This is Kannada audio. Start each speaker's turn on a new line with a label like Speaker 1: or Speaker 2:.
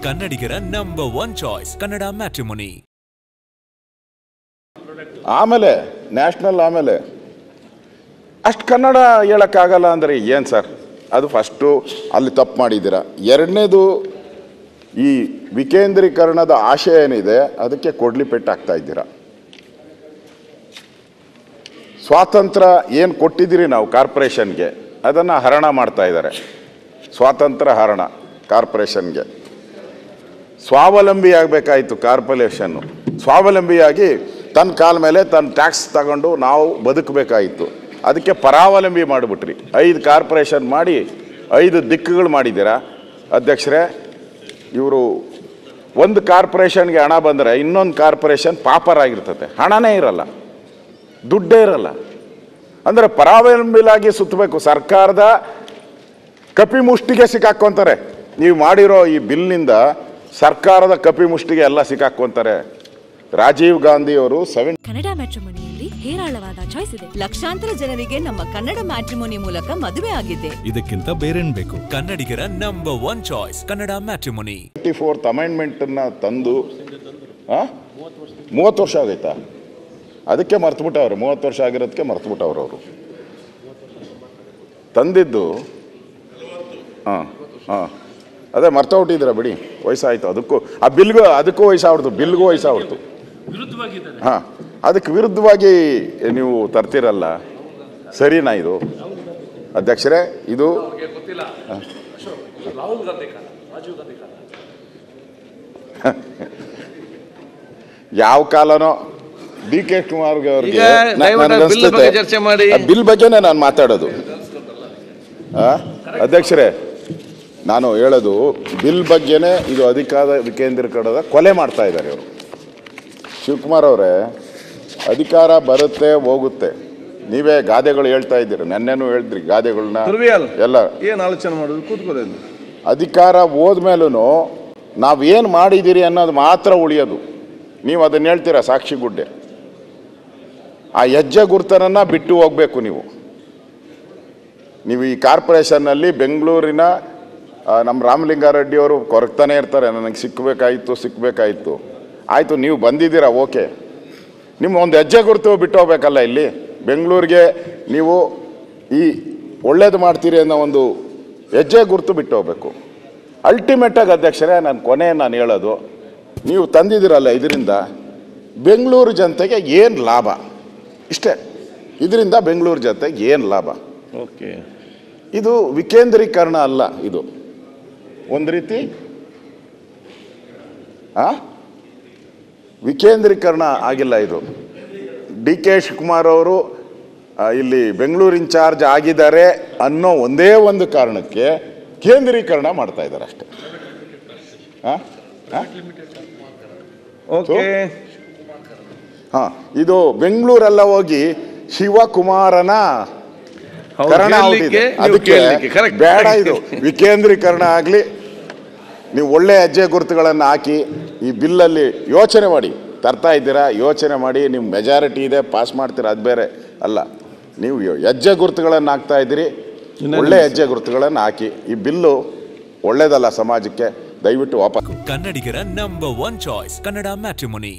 Speaker 1: ಕನ್ನಡಿಗರ ನಂಬರ್ 1 ಚಾಯ್ಸ್ ಕನ್ನಡ ಮ್ಯಾಟ್ರಿಮೋನಿ.
Speaker 2: ಆಮೇಲೆ ನ್ಯಾಷನಲ್ ಆಮೇಲೆ ಅಷ್ಟು ಕನ್ನಡ ಹೇಳೋಕ್ಕಾಗಲ್ಲ ಅಂದರೆ ಏನು ಸರ್? ಅದು ಫಸ್ಟು ಅಲ್ಲಿ ತಪ್ಪು ಮಾಡಿದ್ದೀರಾ. ಎರಡನೇದು, ಈ ವಿಕೇಂದ್ರೀಕರಣದ ಆಶಯ ಏನಿದೆ ಅದಕ್ಕೆ ಕೊಡ್ಲಿ ಪೆಟ್ಟಾಗ್ತಾ ಇದ್ದೀರಾ. ಸ್ವಾತಂತ್ರ್ಯ ಏನು ಕೊಟ್ಟಿದ್ದೀರಿ ನಾವು ಕಾರ್ಪೊರೇಷನ್ಗೆ, ಅದನ್ನು ಹರಣ ಮಾಡ್ತಾ ಇದ್ದಾರೆ. ಸ್ವಾತಂತ್ರ್ಯ ಹರಣ ಕಾರ್ಪೊರೇಷನ್ಗೆ. ಸ್ವಾವಲಂಬಿ ಆಗಬೇಕಾಯಿತು ಕಾರ್ಪೊರೇಷನ್ನು. ಸ್ವಾವಲಂಬಿಯಾಗಿ ತನ್ನ ಕಾಲ ಮೇಲೆ ತನ್ನ ಟ್ಯಾಕ್ಸ್ ತಗೊಂಡು ನಾವು ಬದುಕಬೇಕಾಯಿತು. ಅದಕ್ಕೆ ಪರಾವಲಂಬಿ ಮಾಡಿಬಿಟ್ರಿ. 5 ಕಾರ್ಪೊರೇಷನ್ ಮಾಡಿ 5 ದಿಕ್ಕುಗಳು ಮಾಡಿದ್ದೀರಾ ಅಧ್ಯಕ್ಷರೇ. ಇವರು ಒಂದು ಕಾರ್ಪೊರೇಷನ್ಗೆ ಹಣ ಬಂದರೆ ಇನ್ನೊಂದು ಕಾರ್ಪೊರೇಷನ್ ಪಾಪರಾಗಿರ್ತದೆ, ಹಣನೇ ಇರಲ್ಲ, ದುಡ್ಡೇ ಇರಲ್ಲ. ಅಂದರೆ ಪರಾವಲಂಬಿಲಾಗಿ ಸುತ್ತಬೇಕು. ಸರ್ಕಾರದ ಕಪಿಮುಷ್ಟಿಗೆ ಸಿಕ್ಕಾಕ್ಕೊಂತಾರೆ. ನೀವು ಮಾಡಿರೋ ಈ ಬಿಲ್ನಿಂದ ಸರ್ಕಾರದ ಕಪಿಮುಷ್ಟಿಗೆ ಎಲ್ಲ ಸಿಕ್ಕಾಕ್ಕೊಂತಾರೆ. ರಾಜೀವ್ ಗಾಂಧಿ ಅವರು
Speaker 3: ಕನ್ನಡ ಮ್ಯಾಟ್ರಿಮೋನಿಯಲ್ಲಿ ಹೇರಾಳವಾದ ಚಾಯ್ಸ್ ಇದೆ. ಲಕ್ಷಾಂತರ ಜನರಿಗೆ ನಮ್ಮ ಕನ್ನಡ ಮ್ಯಾಟ್ರಿಮೋನಿ ಮೂಲಕ ಮದುವೆ ಆಗಿದೆ.
Speaker 1: ಇದಕ್ಕಿಂತ ಬೇರೇನ್ ಬೇಕು? ಕನ್ನಡಿಗರ number 1 choice Kannada matrimony.
Speaker 2: 24th amendment ತಂದು 30 ವರ್ಷ ಆಗೈತಾ? ಅದಕ್ಕೆ ಮರ್ತುಬಿಟ್ಟವ್ರೆ. 30 ವರ್ಷ ಆಗಿರೋದಕ್ಕೆ ಮರ್ತುಬಿಟ್ಟವ್ರು ಅವರು ತಂದಿದ್ದು. ಅದೇ ಮರ್ತೋಗ್ಬಿಟ್ಟಿದ್ದೀರಾ ಬಿಡಿ, ವಯಸ್ಸಾಯಿತು. ಅದಕ್ಕೂ ಆ ಬಿಲ್ಗೂ ಅದಕ್ಕೂ ವಯಸ್ಸಾಗ್ಬಿಡ್ತು, ಬಿಲ್ಗೂ ವಯಸ್ಸಾಗ್ಬಿಡ್ತು. ಅದಕ್ಕೆ ವಿರುದ್ಧವಾಗಿ ನೀವು ತರ್ತಿರಲ್ಲ, ಸರಿನಾ ಇದು ಅಧ್ಯಕ್ಷರೇ? ಇದು ಯಾವ ಕಾಲನೋ ಡಿ ಕೆ ಶಿವಕುಮಾರ್ ಅವ್ರಿಗೆ ಬಿಲ್ ಬಗ್ಗೆನೇ ನಾನು ಮಾತಾಡೋದು. ಅಧ್ಯಕ್ಷರೇ, ನಾನು ಹೇಳೋದು ಬಿಲ್ ಬಗ್ಗೆನೇ. ಇದು ಅಧಿಕಾರ ವಿಕೇಂದ್ರೀಕರಣದ ಕೊಲೆ ಮಾಡ್ತಾ ಇದ್ದಾರೆ ಇವರು. ಶಿವಕುಮಾರ್ ಅವರೇ, ಅಧಿಕಾರ ಬರುತ್ತೆ ಹೋಗುತ್ತೆ, ನೀವೇ ಗಾದೆಗಳು ಹೇಳ್ತಾ ಇದ್ದೀರಿ. ನೆನ್ನೆನೂ ಹೇಳಿದ್ರಿ ಗಾದೆಗಳನ್ನ ಎಲ್ಲ.
Speaker 4: ಏನು ಆಲೋಚನೆ ಮಾಡೋದು? ಕೂತ್ಕೊಳ್ಳೋದು.
Speaker 2: ಅಧಿಕಾರ ಹೋದ್ಮೇಲೂ ನಾವೇನು ಮಾಡಿದ್ದೀರಿ ಅನ್ನೋದು ಮಾತ್ರ ಉಳಿಯೋದು. ನೀವು ಅದನ್ನು ಹೇಳ್ತೀರಾ ಸಾಕ್ಷಿ ಗುಡ್ಡೆ. ಆ ಹೆಜ್ಜೆ ಗುರುತನನ್ನು ಬಿಟ್ಟು ಹೋಗಬೇಕು ನೀವು. ಈ ಕಾರ್ಪೊರೇಷನ್ನಲ್ಲಿ ಬೆಂಗಳೂರಿನ ನಮ್ಮ ರಾಮಲಿಂಗಾರೆಡ್ಡಿ ಅವರು ಕೊರಗ್ತಾನೆ ಇರ್ತಾರೆ, ನನಗೆ ಸಿಕ್ಕಬೇಕಾಯಿತು. ಆಯಿತು, ನೀವು ಬಂದಿದ್ದೀರಾ, ಓಕೆ. ನಿಮ್ಮ ಒಂದು ಹೆಜ್ಜೆ ಗುರುತು ಬಿಟ್ಟು ಹೋಗ್ಬೇಕಲ್ಲ. ಇಲ್ಲಿ ಬೆಂಗಳೂರಿಗೆ ನೀವು ಈ ಒಳ್ಳೇದು ಮಾಡ್ತೀರಿ ಅನ್ನೋ ಒಂದು ಹೆಜ್ಜೆ ಗುರುತು ಬಿಟ್ಟು ಹೋಗ್ಬೇಕು. ಅಲ್ಟಿಮೇಟಾಗಿ ಅಧ್ಯಕ್ಷರೇ, ನಾನು ಹೇಳೋದು, ನೀವು ತಂದಿದ್ದೀರಲ್ಲ, ಇದರಿಂದ ಬೆಂಗಳೂರು ಜನತೆಗೆ ಏನು ಲಾಭ? ಇಷ್ಟೇ. ಇದರಿಂದ ಬೆಂಗಳೂರು ಜನತೆಗೆ ಏನು ಲಾಭ?
Speaker 4: ಓಕೆ,
Speaker 2: ಇದು ವಿಕೇಂದ್ರೀಕರಣ ಅಲ್ಲ, ಇದು ಒಂದು ರೀತಿ ವಿಕೇಂದ್ರೀಕರಣ ಆಗಿಲ್ಲ. ಇದು ಡಿ ಕೆ ಶಿವಕುಮಾರ್ ಅವರು ಇಲ್ಲಿ ಬೆಂಗಳೂರು ಇನ್ಚಾರ್ಜ್ ಆಗಿದ್ದಾರೆ ಅನ್ನೋ ಒಂದೇ ಒಂದು ಕಾರಣಕ್ಕೆ ಕೇಂದ್ರೀಕರಣ ಮಾಡ್ತಾ ಇದ್ದಾರೆ ಅಷ್ಟೇ.
Speaker 4: ಓಕೆ.
Speaker 2: ಇದು ಬೆಂಗಳೂರೆಲ್ಲ ಹೋಗಿ ಶಿವಕುಮಾರನ ಕರಣ ಆಗಿದೆ. ಅದಕ್ಕೆ ಬೇಡ, ಇದು ವಿಕೇಂದ್ರೀಕರಣ ಆಗಲಿ. ನೀವು ಒಳ್ಳೆ ಹೆಜ್ಜೆ ಗುರುತುಗಳನ್ನು ಹಾಕಿ ಈ ಬಿಲ್ಲಲ್ಲಿ ಯೋಚನೆ ಮಾಡಿ ತರ್ತಾ ಇದ್ದೀರಾ. ಯೋಚನೆ ಮಾಡಿ, ನಿಮ್ಮ ಮೆಜಾರಿಟಿ ಇದೆ, ಪಾಸ್ ಮಾಡ್ತೀರಾ, ಅದು ಬೇರೆ ಅಲ್ಲ. ನೀವು ಹೆಜ್ಜೆ ಗುರುತುಗಳನ್ನು ಹಾಕ್ತಾ ಇದ್ದೀರಿ, ಒಳ್ಳೆ ಹೆಜ್ಜೆ ಗುರುತುಗಳನ್ನು ಹಾಕಿ. ಈ ಬಿಲ್ಲು ಒಳ್ಳೇದಲ್ಲ ಸಮಾಜಕ್ಕೆ, ದಯವಿಟ್ಟು ವಾಪಸ್.
Speaker 1: ಕನ್ನಡಿಗರ ನಂಬರ್ 1 ಚಾಯ್ಸ್ ಕನ್ನಡ ಮ್ಯಾಟ್ರಿಮೋನಿ.